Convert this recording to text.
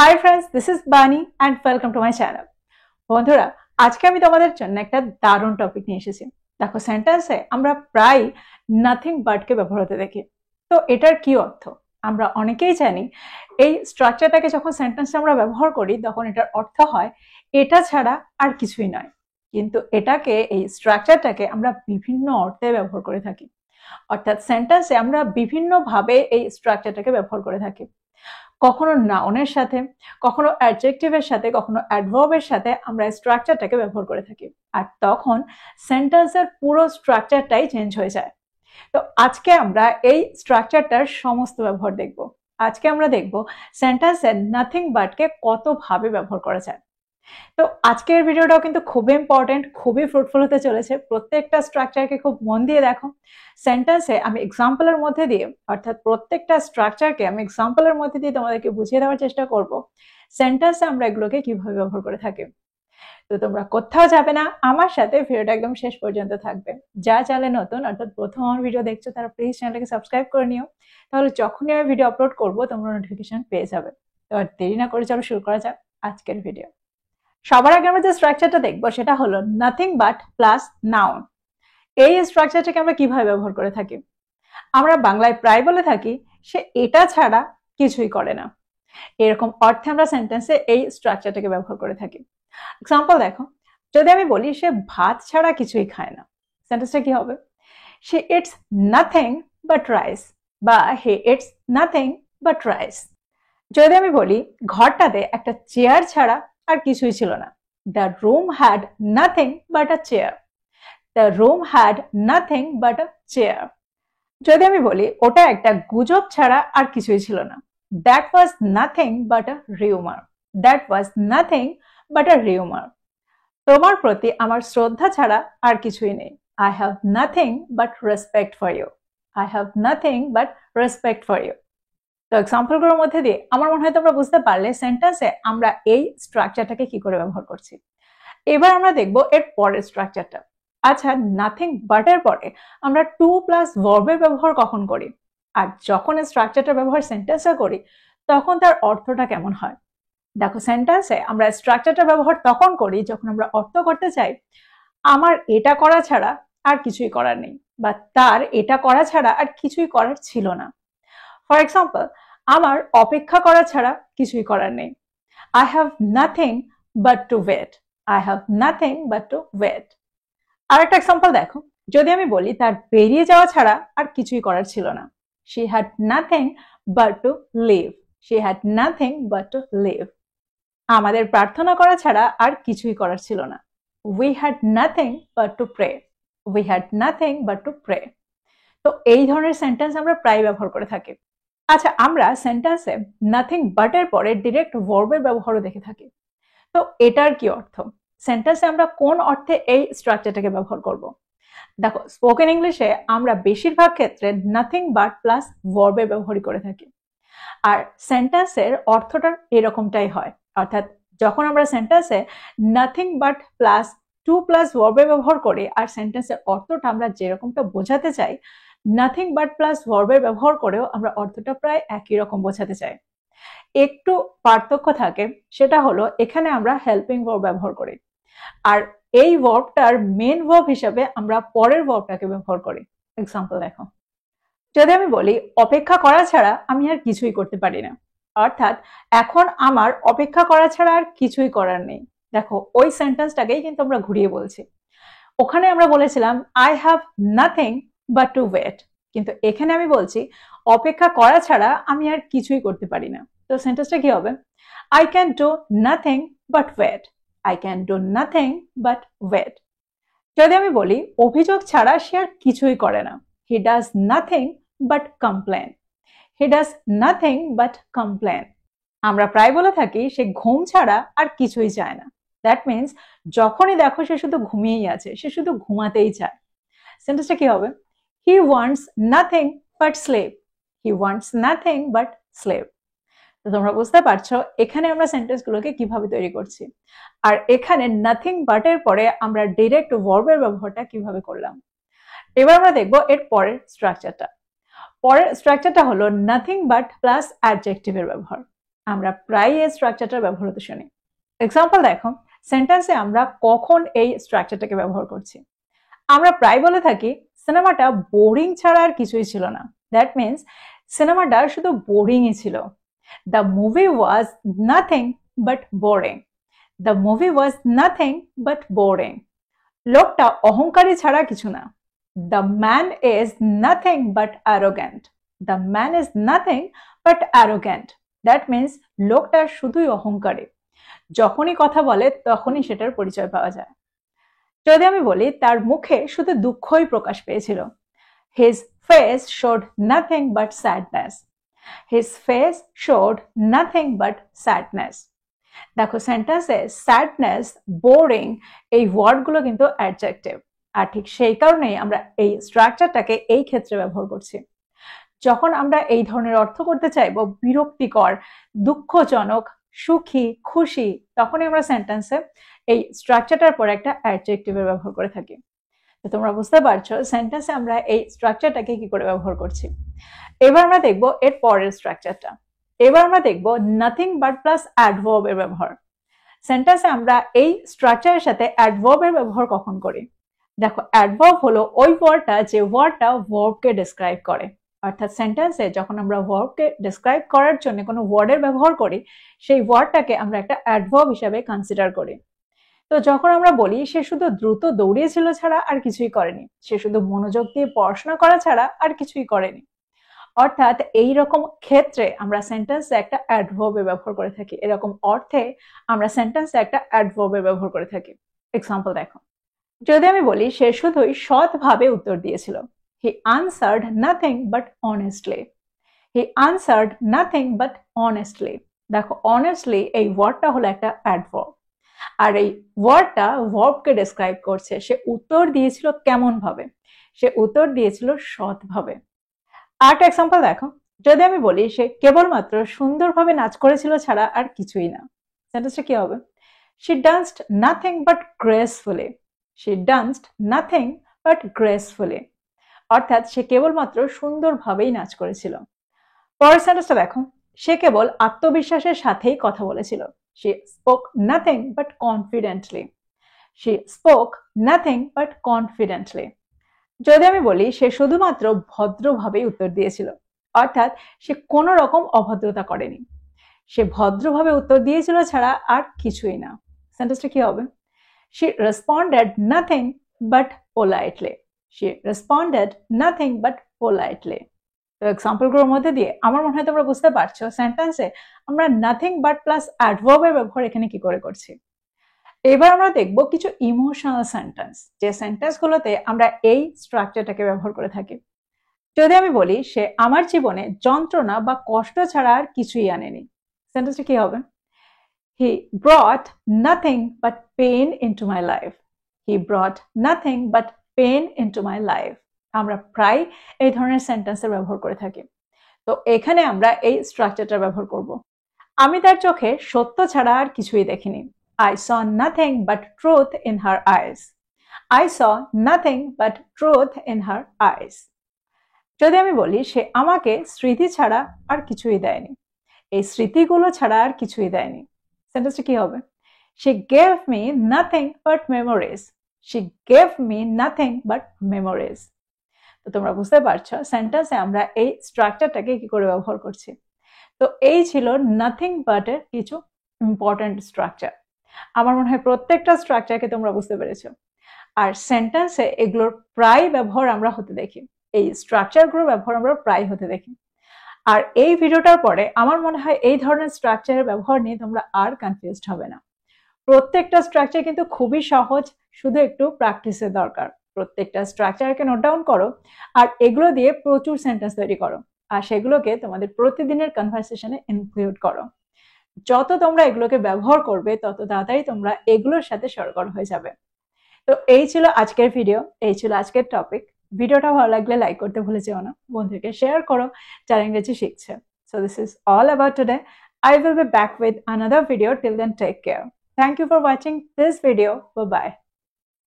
Hi friends, this is বানি and welcome to my channel. বন্ধুরা, আজকে আমি তোমাদের জন্য একটা দারুণ টপিক নিয়ে এসেছি। দেখো, সেন্টেন্সে আমরা প্রায় নাথিং বাটকে ব্যবহার হতে দেখি। তো এটার কি অর্থ? আমরা অনেকেই জানি এই স্ট্রাকচারটাকে যখন সেন্টেন্সে আমরা ব্যবহার করি তখন এটার অর্থ হয় এটা ছাড়া আর কিছুই নয়। কিন্তু এটাকে, এই স্ট্রাকচারটাকে আমরা বিভিন্ন অর্থে ব্যবহার করে থাকি। অর্থাৎ সেন্টেন্সে আমরা বিভিন্নভাবে এই স্ট্রাকচারটাকে ব্যবহার করে থাকি। কখনো নাউনের সাথে, কখনো অ্যাডজেক্টিভের সাথে, কখনো অ্যাডভার্বের সাথে আমরা স্ট্রাকচারটাকে ব্যবহার করে থাকি। আর তখন সেন্টেন্সের পুরো স্ট্রাকচারটাই চেঞ্জ হয়ে যায়। তো আজকে আমরা এই স্ট্রাকচারটার সমস্ত ব্যবহার দেখব। আজকে আমরা দেখব সেন্টেন্সের নাথিং বাটকে কতভাবে ব্যবহার করা যায়। তো আজকের ভিডিওটাও কিন্তু খুবই ইম্পর্টেন্ট, খুবই ফ্রুটফুল হতে চলেছে। প্রত্যেকটা স্ট্রাকচারকে খুব মন দিয়ে দেখো। সেন্টেন্সে আমি এক্সাম্পলের মধ্যে দিয়ে, অর্থাৎ প্রত্যেকটা স্ট্রাকচারকে আমি এক্সাম্পলের মধ্যে দিয়ে তোমাদেরকে বুঝিয়ে দেওয়ার চেষ্টা করব সেন্টেন্সে আমরা এগুলোকে কিভাবে ব্যবহার করে থাকি। তো তোমরা কোথাও যাবে না, আমার সাথে ভিডিওটা একদম শেষ পর্যন্ত থাকবে। যা চ্যানেলে নতুন, অর্থাৎ প্রথম আমার ভিডিও দেখছো, তারা প্লিজ চ্যানেলটাকে সাবস্ক্রাইব করে নিও। তাহলে যখনই আমি ভিডিও আপলোড করবো তোমরা নোটিফিকেশন পেয়ে যাবে। তো আর দেরি না করে চলো শুরু করা যাক আজকের ভিডিও। সবার আগে আমরা যে স্ট্রাকচারটা দেখবো সেটা হলো নাথিং বাট প্লাস নাউন। এই স্ট্রাকচারটাকে আমরা কিভাবে ব্যবহার করে থাকি? আমরা বাংলায় প্রায় বলে থাকি সে এটা ছাড়া কিছুই করে না। এরকম অর্থে আমরা সেন্টেন্সে এই স্ট্রাকচারটাকে ব্যবহার করে থাকি। এক্সাম্পল দেখো, যদি আমি বলি সে ভাত ছাড়া কিছুই খায় না, সেন্টেন্সটা কি হবে? Say it's nothing but rice, বা হে ইটস নাথিং বাট রাইস। যদি আমি বলি ঘরটাতে একটা চেয়ার ছাড়া আর কিছুই ছিল না, the room had nothing but a chair, the room had nothing but a chair. যদি আমি বলি ওটা একটা গুজব ছাড়া আর কিছুই ছিল না, that was nothing but a rumour, that was nothing but a rumour. তোমার প্রতি আমার শ্রদ্ধা ছাড়া আর কিছুই নেই, I have nothing but respect for you, I have nothing but respect for you. তো এক্সাম্পলগুলোর মধ্যে দিয়ে আমার মনে হয় তোমরা বুঝতে পারলে সেন্টেন্সে আমরা এই স্ট্রাকচারটাকে কি করে ব্যবহার করছি। এবার আমরা দেখবো এর পরের স্ট্রাকচারটা। আচ্ছা, নাথিং বাট এর পরে আমরা টু প্লাস ভার্বের ব্যবহার কখন করি, আর যখন এই স্ট্রাকচারটার ব্যবহার সেন্টেন্সে করি তখন তার অর্থটা কেমন হয়? দেখো, সেন্টেন্সে আমরা স্ট্রাকচারটার ব্যবহার তখন করি যখন আমরা অর্থ করতে চাই আমার এটা করা ছাড়া আর কিছুই করার নেই, বা তার এটা করা ছাড়া আর কিছুই করার ছিল না। ফর এক্সাম্পল, আমার অপেক্ষা করা ছাড়া কিছুই করার নেই, I have nothing but to wait, I have nothing but to wait. আর একটা এক্সাম্পল দেখো, যদি আমি বলি তার বেরিয়ে যাওয়া ছাড়া আর কিছুই করার ছিল না, she had nothing but to live, she had nothing but to live। আমাদের প্রার্থনা করা ছাড়া আর কিছুই করার ছিল না, we had nothing but to pray, we had nothing but to pray। তো এই ধরনের সেন্টেন্স আমরা প্রায় ব্যবহার করে থাকি। আচ্ছা, আমরা সেন্টেন্সে নাথিং বাট এর পরে ডিরেক্ট ভার্বের ব্যবহারও দেখে থাকি। তো এটার কি অর্থ? সেন্টেন্সে আমরা কোন অর্থে এই স্ট্রাকচারটাকে ব্যবহার করব? দেখো, স্পোকেন ইংলিশে আমরা বেশিরভাগ ক্ষেত্রে নাথিং বাট প্লাস ভার্বের ব্যবহারই করে থাকি। আর সেন্টেন্সের অর্থটা এরকমটাই হয়, অর্থাৎ যখন আমরা সেন্টেন্সে nothing but plus to plus ভার্বের ব্যবহার করি আর সেন্টেন্সের অর্থটা আমরা যেরকমটা বোঝাতে চাই, নাথিং বাট প্লাস ভার্বের ব্যবহার করেও আমরা অর্থটা প্রায় একই রকম বোঝাতে চাই। একটু পার্থক্য থাকে, সেটা হলো এখানে আমরা হেল্পিং ভার্ব ব্যবহার করি, আর এই ভার্বটার মেন ভার্ব হিসেবে আমরা পরের ভার্বটাকে ব্যবহার করি। এক্সাম্পল দেখো, যদি আমি বলি অপেক্ষা করা ছাড়া আমি আর কিছুই করতে পারি না, অর্থাৎ এখন আমার অপেক্ষা করা ছাড়া আর কিছুই করার নেই। দেখো, ওই সেন্টেন্সটাকেই কিন্তু আমরা ঘুরিয়ে বলছি। ওখানে আমরা বলেছিলাম I have nothing but to wait, কিন্তু এখানে আমি বলছি অপেক্ষা করা ছাড়া আমি আর কিছুই করতে পারি না। তো সেন্টেন্সটা কি হবে? I can do nothing but wait, I can do nothing but wait. যদি আমি বলি অভিযোগ ছাড়া সে আর কিছুই করে না, he does nothing but complain, he does nothing but complain. আমরা প্রায় বলে থাকি সে ঘুম ছাড়া আর কিছুই চায় না, দ্যাট মিনস যখনই দেখো সে শুধু ঘুমিয়েই আছে, সে শুধু ঘুমাতেই চায়। সেন্টেন্সটা কি হবে? He wants nothing but slip, he wants nothing but slip. তো তোমরা বুঝতে পারছো এখানে আমরা সেন্টেন্সগুলোকে কিভাবে তৈরি করছি, আর এখানে নাথিং বাট এর পরে আমরা ডিরেক্ট ভার্বের ব্যবহারটা কিভাবে করলাম। এবার আমরা দেখবো এর পরের স্ট্রাকচারটা। পরের স্ট্রাকচারটা হলো নাথিং বাট প্লাস অ্যাডজেক্টিভের ব্যবহার। আমরা প্রায় এই স্ট্রাকচারটা ব্যবহার হতে শুনি। এক্সাম্পল দেখো, সেন্টেন্সে আমরা কখন এই স্ট্রাকচারটাকে ব্যবহার করছি। আমরা প্রায় বলে থাকি সিনেমাটা বোরিং ছাড়া আর কিছুই ছিল না। দ্যাট মিনস সিনেমাটা শুধু বোরিংই ছিল। The movie was nothing but boring. The movie was nothing but boring. লোকটা অহংকারী ছাড়া কিছু না। The man is nothing but arrogant. The man is nothing but arrogant. That means লোকটা শুধুই অহংকারী। যখনই কথা বলে তখনই সেটার পরিচয় পাওয়া যায়। যদি আমি বলি তার মুখে শুধু দুঃখই প্রকাশ পেয়েছিল, his face showed nothing but sadness. His face showed nothing but sadness. দেখো সেন্টেন্সে স্যাডনেস, বোরিং এই ওয়ার্ডগুলো কিন্তু অ্যাডজেক্টিভ, আর ঠিক সেই কারণেই আমরা এই স্ট্রাকচারটাকে এই ক্ষেত্রে ব্যবহার করছি। যখন আমরা এই ধরনের অর্থ করতে চাইবো বিরক্তিকর, দুঃখজনক, সুখী, খুশি, তখনই আমরা সেন্টেন্সে এই স্ট্রাকচারটার পরে একটা অ্যাডজেক্টিভের ব্যবহার করে থাকি। তো তোমরা বুঝতে পারছো সেন্টেন্সে আমরা এই স্ট্রাকচারটাকে কি করে ব্যবহার করছি। এবার আমরা দেখবো এর পরের স্ট্রাকচারটা। এবার আমরা দেখবো নাথিং বাট প্লাস অ্যাডভার্ব এর ব্যবহার। সেন্টেন্সে আমরা এই স্ট্রাকচারের সাথে অ্যাডভার্ব এর ব্যবহার কখন করি। দেখো অ্যাডভার্ব হলো ওই ওয়ার্ডটা যে ওয়ার্ডটা ভার্বকে ডেসক্রাইব করে। অর্থাৎ সেন্টেন্সে যখন আমরা ভার্বকে ডেসক্রাইব করার জন্য কোনো ওয়ার্ডের ব্যবহার করি, সেই ওয়ার্ডটাকে আমরা একটা অ্যাডভার্ব হিসাবে কনসিডার করি। তো যখন আমরা বলি সে শুধু দ্রুত দৌড়িয়েছিল ছাড়া আর কিছুই করেনি, সে শুধু মনোযোগ দিয়ে পড়াশোনা করা ছাড়া আর কিছুই করেনি, অর্থাৎ এই রকম ক্ষেত্রে আমরা সেন্টেন্সে একটা অ্যাডভার্বের ব্যবহার করে থাকি। এরকম অর্থে আমরা সেন্টেন্সে একটা অ্যাডভার্বের ব্যবহার করে থাকি। এক্সাম্পল দেখো, যদি আমি বলি সে শুধুই সৎভাবে উত্তর দিয়েছিল, he answered nothing but honestly. He answered nothing but honestly. দেখো অনেস্টলি এই ওয়ার্ডটা হলো একটা অ্যাডভার্ব, আর এই ওয়ার্ডটা ভার্বকে ডেসক্রাইব করছে। সে উত্তর দিয়েছিল কেমন ভাবে, সে উত্তর দিয়েছিল সৎভাবে। আরেকটা এক্সাম্পল দেখো, যদি আমি বলি সে কেবলমাত্র সুন্দরভাবে নাচ করেছিল ছাড়া আর কিছুই না, সেন্টেন্সটা কি হবে? she danced nothing but gracefully. she danced nothing but gracefully. অর্থাৎ সে কেবলমাত্র সুন্দরভাবেই নাচ করেছিল। পরের সেন্টেন্সটা দেখো, সে কেবল আত্মবিশ্বাসের সাথেই কথা বলেছিল, she spoke nothing but confidently. she spoke nothing but confidently. যদি আমি বলি সে শুধুমাত্র ভদ্রভাবেই উত্তর দিয়েছিল, অর্থাৎ সে কোনো রকম অভদ্রতা করেনি, সে ভদ্রভাবে উত্তর দিয়েছিল ছাড়া আর কিছুই না, সেন্টেন্সটা কি হবে? she responded nothing but politely. she responded nothing but politely. তো এক্সাম্পলগুলোর মধ্যে দিয়ে আমার মনে হয় তোমরা বুঝতে পারছো সেন্টেন্সে আমরা নাথিং বাট প্লাস অ্যাডভার্বের ব্যবহার এখানে কি করে করছি। এবার আমরা দেখবো কিছু ইমোশনাল সেন্টেন্স, যে সেন্টেন্সগুলোতে আমরা এই স্ট্রাকচারটাকে ব্যবহার করে থাকি। যদি আমি বলি সে আমার জীবনে যন্ত্রণা বা কষ্ট ছাড়া আর কিছুই আনেনি, সেন্টেন্সটা কি হবে? he brought nothing but pain into my life. he brought nothing but pain into my life. আমরা প্রায় এই ধরনের সেন্টেন্সের ব্যবহার করে থাকি। তো এখানে আমরা এই স্ট্রাকচারটা ব্যবহার করব। আমি তার চোখে সত্য ছাড়া আর কিছুই দেখিনি। I saw nothing but truth in her eyes. I saw nothing but truth in her eyes. যদি আমি বলি সে আমাকে স্মৃতি ছাড়া আর কিছুই দেয়নি, এই স্মৃতিগুলো ছাড়া আর কিছুই দেয়নি, সেন্টেন্সটা কি হবে? she gave me nothing but memories. she gave me nothing but memories. তো তোমরা বুঝতে পারছো সেন্টেন্সে আমরা এই স্ট্রাকচারটাকে কি করে ব্যবহার করছি। তো এই ছিল নাথিং বাট এর কিছু ইম্পর্টেন্ট স্ট্রাকচার। আমার মনে হয় প্রত্যেকটা স্ট্রাকচারকে তোমরা বুঝতে পেরেছো। আর সেন্টেন্সে এগুলোর প্রায় ব্যবহার আমরা হতে দেখি, এই স্ট্রাকচারগুলোর ব্যবহার আমরা প্রায় হতে দেখি। আর এই ভিডিওটার পরে আমার মনে হয় এই ধরনের স্ট্রাকচারের ব্যবহার নিয়ে তোমরা আর কনফিউজড হবে না। প্রত্যেকটা স্ট্রাকচার কিন্তু খুবই সহজ, শুধু একটু প্র্যাকটিসের দরকার। প্রত্যেকটা স্ট্রাকচারকে নোট ডাউন করো আর এগুলো দিয়ে প্রচুর সেন্টেন্স তৈরি করো, আর সেগুলোকে তোমাদের প্রতিদিনের কনভারসেশনে ইনক্লুড করো। যত তোমরা এগুলোকে ব্যবহার করবে তত তাড়াতাড়ি তোমরা এগুলোর সাথে সরগর হয়ে যাবে। তো এই ছিল আজকের ভিডিও, এই ছিল আজকের টপিক। ভিডিওটা ভালো লাগলে লাইক করতে ভুলে যেও না, বন্ধুকে শেয়ার করো যারা ইংরেজি শিখছে। So this is all about today. I will be back with another video. Till then, take care. Thank you for watching this video. Bye bye.